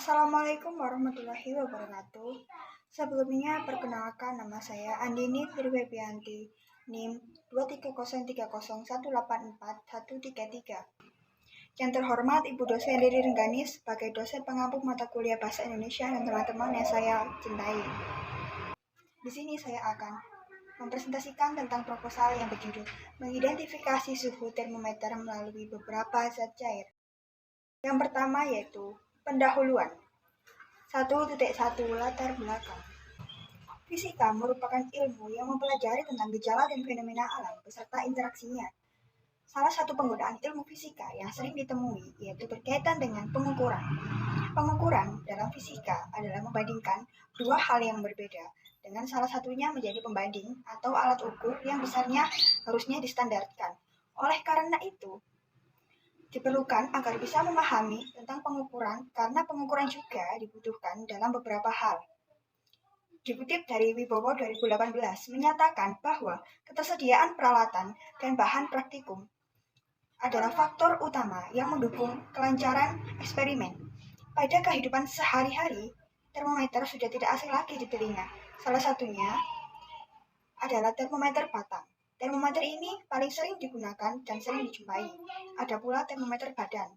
Assalamualaikum warahmatullahi wabarakatuh. Sebelumnya perkenalkan, nama saya Andini Firwebianti, NIM 23030184133. Yang terhormat Ibu dosen Riri Renggani sebagai dosen pengampu mata kuliah Bahasa Indonesia dan teman-teman yang saya cintai. Di sini saya akan mempresentasikan tentang proposal yang berjudul mengidentifikasi suhu termometer melalui beberapa zat cair. Yang pertama yaitu pendahuluan. 1.1 Latar belakang. Fisika merupakan ilmu yang mempelajari tentang gejala dan fenomena alam beserta interaksinya. Salah satu penggunaan ilmu fisika yang sering ditemui yaitu berkaitan dengan pengukuran. Pengukuran dalam fisika adalah membandingkan dua hal yang berbeda dengan salah satunya menjadi pembanding atau alat ukur yang besarnya harusnya distandarkan. Oleh karena itu, diperlukan agar bisa memahami tentang pengukuran karena pengukuran juga dibutuhkan dalam beberapa hal. Dikutip dari Wibowo 2018 menyatakan bahwa ketersediaan peralatan dan bahan praktikum adalah faktor utama yang mendukung kelancaran eksperimen. Pada kehidupan sehari-hari, termometer sudah tidak asing lagi di telinga. Salah satunya adalah termometer batang. Termometer ini paling sering digunakan dan sering dijumpai. Ada pula termometer badan.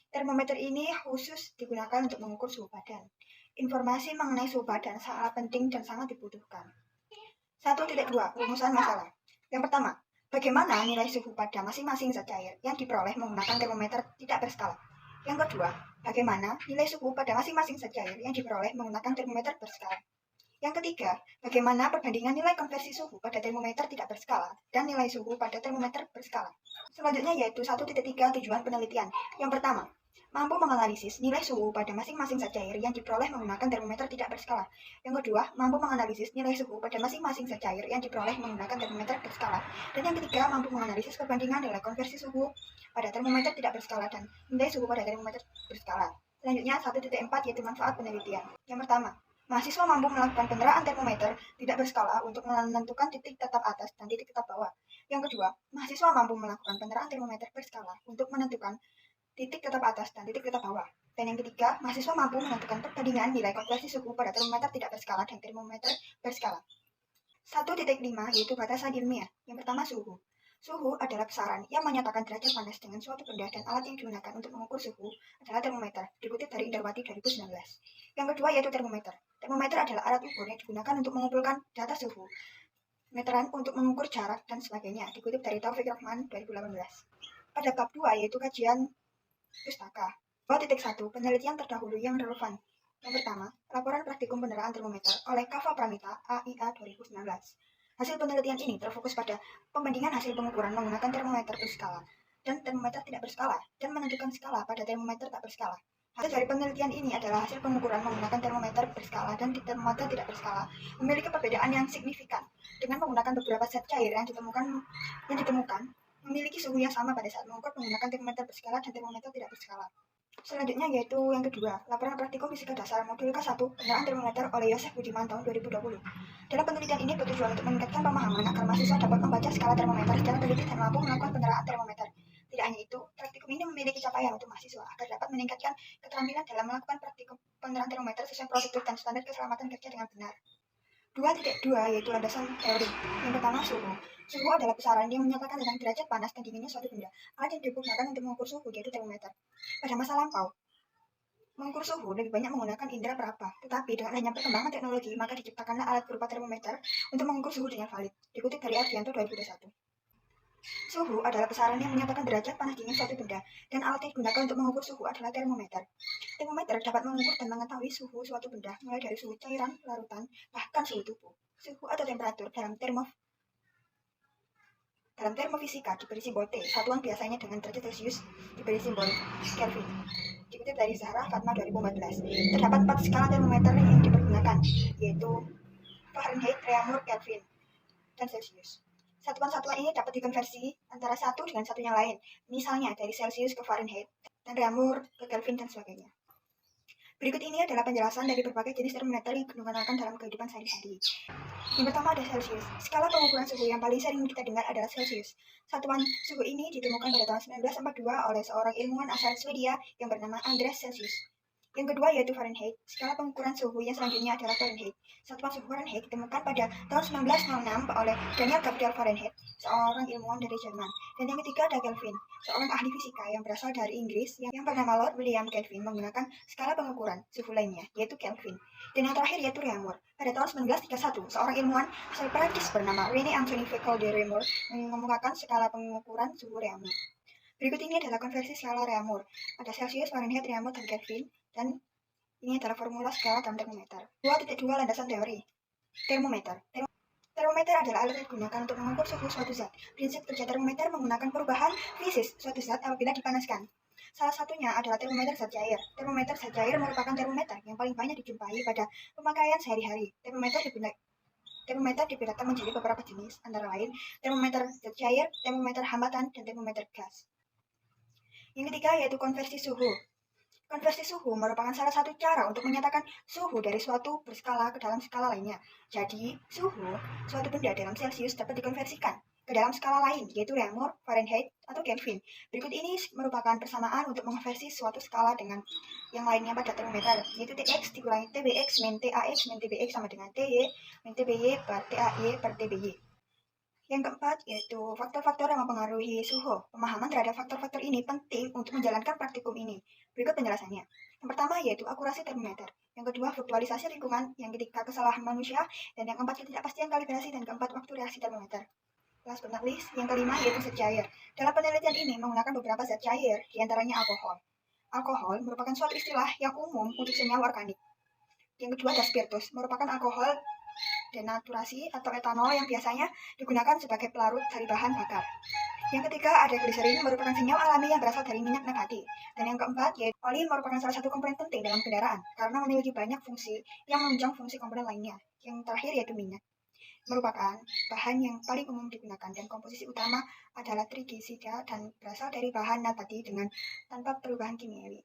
Termometer ini khusus digunakan untuk mengukur suhu badan. Informasi mengenai suhu badan sangat penting dan sangat dibutuhkan. 1.2 Rumusan masalah. Yang pertama, bagaimana nilai suhu pada masing-masing zat cair yang diperoleh menggunakan termometer tidak berskala. Yang kedua, bagaimana nilai suhu pada masing-masing zat cair yang diperoleh menggunakan termometer berskala. Yang ketiga, bagaimana perbandingan nilai konversi suhu pada termometer tidak berskala dan nilai suhu pada termometer berskala. Selanjutnya yaitu 1.3 Tujuan penelitian. Yang pertama, mampu menganalisis nilai suhu pada masing-masing zat cair yang diperoleh menggunakan termometer tidak berskala. Yang kedua, mampu menganalisis nilai suhu pada masing-masing zat cair yang diperoleh menggunakan termometer berskala. Dan yang ketiga, mampu menganalisis perbandingan nilai konversi suhu pada termometer tidak berskala dan nilai suhu pada termometer berskala. Selanjutnya 1.4 yaitu manfaat penelitian. Yang pertama, mahasiswa mampu melakukan penerapan termometer tidak berskala untuk menentukan titik tetap atas dan titik tetap bawah. Yang kedua, mahasiswa mampu melakukan penerapan termometer berskala untuk menentukan titik tetap atas dan titik tetap bawah. Dan yang ketiga, mahasiswa mampu menentukan perbandingan nilai konversi suhu pada termometer tidak berskala dan termometer berskala. 1.5 yaitu batasan ilmiah. Yang pertama, suhu. Suhu adalah besaran yang menyatakan derajat panas dengan suatu benda dan alat yang digunakan untuk mengukur suhu adalah termometer, dikutip dari Indarwati 2019. Yang kedua yaitu termometer. Termometer adalah alat ukur yang digunakan untuk mengumpulkan data suhu, meteran untuk mengukur jarak, dan sebagainya, dikutip dari Taufik Rahman 2018. Pada bab 2 yaitu kajian pustaka. 2.1 Penelitian terdahulu yang relevan. Yang pertama, laporan praktikum penerapan termometer oleh Kava Pramita AIA 2019. Hasil penelitian ini terfokus pada pembandingan hasil pengukuran menggunakan termometer berskala dan termometer tidak berskala dan menentukan skala pada termometer tak berskala. Hasil dari penelitian ini adalah hasil pengukuran menggunakan termometer berskala dan termometer tidak berskala memiliki perbedaan yang signifikan dengan menggunakan beberapa zat cair yang ditemukan memiliki suhu yang sama pada saat mengukur menggunakan termometer berskala dan termometer tidak berskala. Selanjutnya yaitu yang kedua, laporan praktikum fisika dasar modul K1 penerapan termometer oleh Yosef Budiman tahun 2020. Dalam penelitian ini bertujuan untuk meningkatkan pemahaman agar mahasiswa dapat membaca skala termometer secara teliti dan mampu melakukan penerapan termometer. Tidak hanya itu, praktikum ini memiliki capaian untuk mahasiswa agar dapat meningkatkan keterampilan dalam melakukan praktikum penerapan termometer sesuai prosedur dan standar keselamatan kerja dengan benar. 2.2 yaitu landasan teori. Yang pertama, suhu. Suhu adalah besaran yang menyatakan tentang derajat panas dan dinginnya suatu benda. Alat yang digunakan untuk mengukur suhu yaitu termometer. Pada masa lampau, mengukur suhu lebih banyak menggunakan indera peraba, tetapi dengan adanya perkembangan teknologi, maka diciptakanlah alat berupa termometer untuk mengukur suhu dengan valid. Dikutip dari Ardianto 2021. Suhu adalah besaran yang menyatakan derajat panas dingin suatu benda, dan alat yang digunakan untuk mengukur suhu adalah termometer. Termometer dapat mengukur dan mengetahui suhu suatu benda, mulai dari suhu cairan, larutan, bahkan suhu tubuh. Suhu atau temperatur dalam termofisika diberi simbol T, satuan biasanya dengan derajat Celcius diberi simbol Kelvin. Dikutip dari Zahra Fatma 2014. Terdapat 4 skala termometer yang dipergunakan, yaitu Fahrenheit, Reaumur, Kelvin, dan Celcius. Satuan-satuan ini dapat dikonversi antara satu dengan satu yang lain, misalnya dari Celcius ke Fahrenheit, dan Reaumur ke Kelvin, dan sebagainya. Berikut ini adalah penjelasan dari berbagai jenis termometer yang digunakan dalam kehidupan sehari-hari. Yang pertama ada Celcius. Skala pengukuran suhu yang paling sering kita dengar adalah Celcius. Satuan suhu ini ditemukan pada tahun 1942 oleh seorang ilmuwan asal Swedia yang bernama Andreas Celsius. Yang kedua yaitu Fahrenheit. Skala pengukuran suhu yang selanjutnya adalah Fahrenheit. Satuan suhu Fahrenheit ditemukan pada tahun 1906 oleh Daniel Gabriel Fahrenheit, seorang ilmuwan dari Jerman. Dan yang ketiga ada Kelvin, seorang ahli fisika yang berasal dari Inggris yang bernama Lord William Kelvin menggunakan skala pengukuran suhu lainnya, yaitu Kelvin. Dan yang terakhir yaitu Reaumur. Pada tahun 1931, seorang ilmuwan asal Prancis bernama René Antoine Foucault de Reaumur mengemukakan skala pengukuran suhu Reaumur. Berikut ini adalah konversi skala Reaumur. Ada Celsius, Fahrenheit, Reaumur, dan Kelvin. Dan ini adalah formula skala dalam termometer. 2.2 Landasan teori. Termometer. Termometer adalah alat yang digunakan untuk mengukur suhu suatu zat. Prinsip kerja termometer menggunakan perubahan fisis suatu zat apabila dipanaskan. Salah satunya adalah termometer zat cair. Termometer zat cair merupakan termometer yang paling banyak dijumpai pada pemakaian sehari-hari. Termometer dibedakan menjadi beberapa jenis, antara lain termometer zat cair, termometer hambatan, dan termometer gas. Yang ketiga yaitu konversi suhu. Konversi suhu merupakan salah satu cara untuk menyatakan suhu dari suatu berskala ke dalam skala lainnya. Jadi, suhu suatu benda dalam Celsius dapat dikonversikan ke dalam skala lain, yaitu Reaumur, Fahrenheit, atau Kelvin. Berikut ini merupakan persamaan untuk mengonversi suatu skala dengan yang lainnya pada termometer, yaitu Tx dikurangi Tbx min Tax min Tbx sama dengan Ty min Tby per Tai per Tby. Yang keempat yaitu faktor-faktor yang mempengaruhi suhu. Pemahaman terhadap faktor-faktor ini penting untuk menjalankan praktikum ini. Berikut penjelasannya. Yang pertama yaitu akurasi termometer. Yang kedua fluktualisasi lingkungan. Yang ketiga kesalahan manusia. Dan yang keempat ketidakpastian kalibrasi. Dan keempat waktu reaksi termometer. Last but not least, yang kelima yaitu zat cair. Dalam penelitian ini menggunakan beberapa zat cair, diantaranya alkohol. Alkohol merupakan suatu istilah yang umum untuk senyawa organik. Yang kedua ada spiritus, merupakan alkohol denaturasi atau etanol yang biasanya digunakan sebagai pelarut dari bahan bakar. Yang ketiga ada gliserin, merupakan senyawa alami yang berasal dari minyak nabati. Dan yang keempat yaitu oli, merupakan salah satu komponen penting dalam kendaraan karena memiliki banyak fungsi yang menunjang fungsi komponen lainnya. Yang terakhir yaitu minyak, merupakan bahan yang paling umum digunakan dan komposisi utama adalah trigisida dan berasal dari bahan nabati dengan tanpa perubahan kimiawi.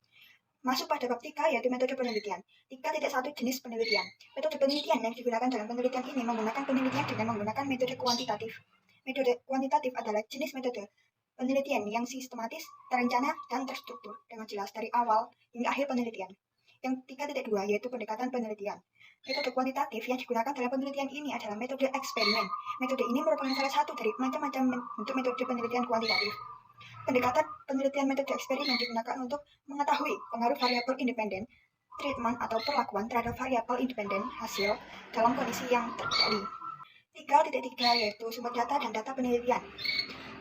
Masuk pada bab 3 yaitu metode penelitian. 3.1 jenis penelitian. Metode penelitian yang digunakan dalam penelitian ini menggunakan penelitian dengan menggunakan metode kuantitatif. Metode kuantitatif adalah jenis metode penelitian yang sistematis, terencana, dan terstruktur dengan jelas dari awal hingga akhir penelitian. Yang 3.2 yaitu pendekatan penelitian. Metode kuantitatif yang digunakan dalam penelitian ini adalah metode eksperimen. Metode ini merupakan salah satu dari macam-macam bentuk metode penelitian kuantitatif. Pendekatan penelitian metode eksperimen digunakan untuk mengetahui pengaruh variabel independen, treatment atau perlakuan terhadap variabel independen hasil dalam kondisi yang terkendali. 3.3 yaitu sumber data dan data penelitian.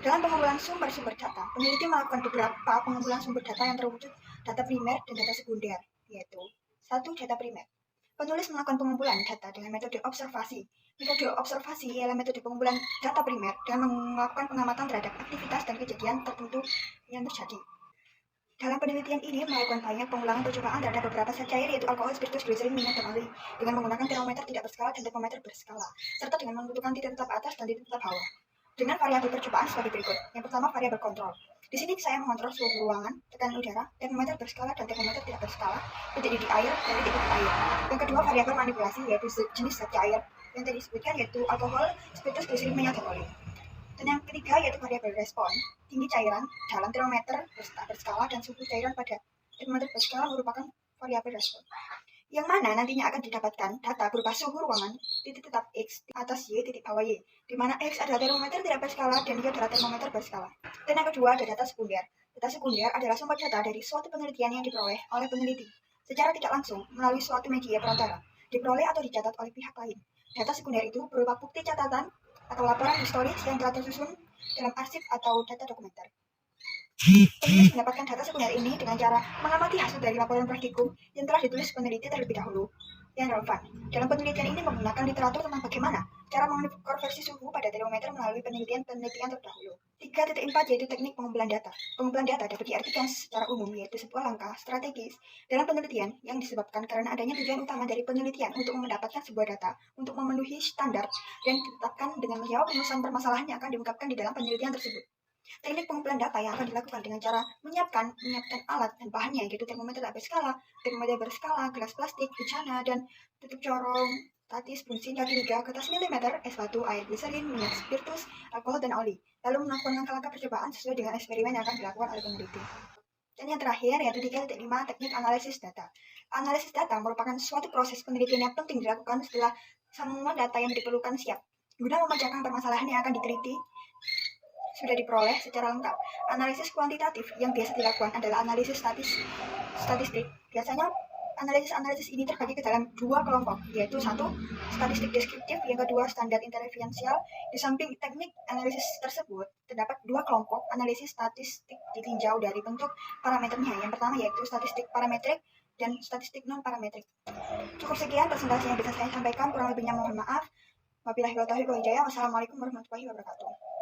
Dalam pengumpulan sumber-sumber data, peneliti melakukan beberapa pengumpulan sumber data yang terwujud data primer dan data sekunder, yaitu 1. Data primer. Penulis melakukan pengumpulan data dengan metode observasi. Metode observasi ialah metode pengumpulan data primer dan melakukan pengamatan terhadap aktivitas dan kejadian tertentu yang terjadi. Dalam penelitian ini melakukan banyak pengulangan percobaan terhadap beberapa zat cair yaitu alkohol, spiritus, gliserin, minyak, dan oli dengan menggunakan termometer tidak berskala dan termometer berskala, serta dengan membutuhkan titik tetap atas dan titik tetap bawah. Dengan variabel percobaan sebagai berikut. Yang pertama variabel kontrol. Di sini saya mengontrol suhu ruangan, tekanan udara, termometer berskala dan termometer tidak berskala, titik didih air, dan titik didih air. Yang kedua variabel manipulasi yaitu jenis zat cair yang tadi disebutkan yaitu alkohol, spiritus, gliserin, minyak, dan oli. Dan yang ketiga yaitu variabel respon. Tinggi cairan dalam termometer berskala dan suhu cairan pada termometer berskala merupakan variabel respon. Yang mana nantinya akan didapatkan data berupa suhu ruangan, titik tetap X atas Y, titik bawah Y, di mana X adalah termometer tidak berskala dan Y adalah termometer berskala. Dan yang kedua ada data sekunder. Data sekunder adalah sumber data dari suatu penelitian yang diperoleh oleh peneliti secara tidak langsung melalui suatu media perantara, diperoleh atau dicatat oleh pihak lain. Data sekunder itu berupa bukti catatan atau laporan historis yang telah tersusun dalam arsip atau data dokumenter. Penulis mendapatkan data sekunder ini dengan cara mengamati hasil dari laporan praktikum yang telah ditulis peneliti terlebih dahulu yang relevan. Dalam penelitian ini menggunakan literatur tentang bagaimana cara mengonversi suhu pada termometer melalui penelitian terdahulu. 3.4 yaitu teknik pengumpulan data. Pengumpulan data dapat diartikan secara umum yaitu sebuah langkah strategis dalam penelitian yang disebabkan karena adanya tujuan utama dari penelitian untuk mendapatkan sebuah data untuk memenuhi standar yang ditetapkan dengan menjawab rumusan permasalahan yang akan diungkapkan di dalam penelitian tersebut. Teknik pengumpulan data yang akan dilakukan dengan cara menyiapkan alat dan bahannya yaitu termometer tak berskala, termometer berskala, gelas plastik, bencana, dan tutup corong, tatis, bensin, kaki 3, kertas milimeter, es batu, air gliserin, minyak spiritus, alkohol, dan oli. Lalu melakukan langkah-langkah percobaan sesuai dengan eksperimen yang akan dilakukan oleh peneliti. Dan yang terakhir yaitu di titik 5, teknik analisis data. Analisis data merupakan suatu proses penelitian yang penting dilakukan setelah semua data yang diperlukan siap. Guna memecahkan permasalahan yang akan diteliti sudah diperoleh secara lengkap. Analisis kuantitatif yang biasa dilakukan adalah analisis statistik. Biasanya analisis ini terbagi ke dalam dua kelompok, yaitu satu, statistik deskriptif, yang kedua, standar interferensial. Di samping teknik analisis tersebut, terdapat dua kelompok analisis statistik ditinjau dari bentuk parameternya. Yang pertama yaitu statistik parametrik dan statistik non-parametrik. Cukup sekian presentasi yang bisa saya sampaikan, kurang lebihnya mohon maaf. Wabillahi taufiq wal hidayah. Wassalamualaikum warahmatullahi wabarakatuh.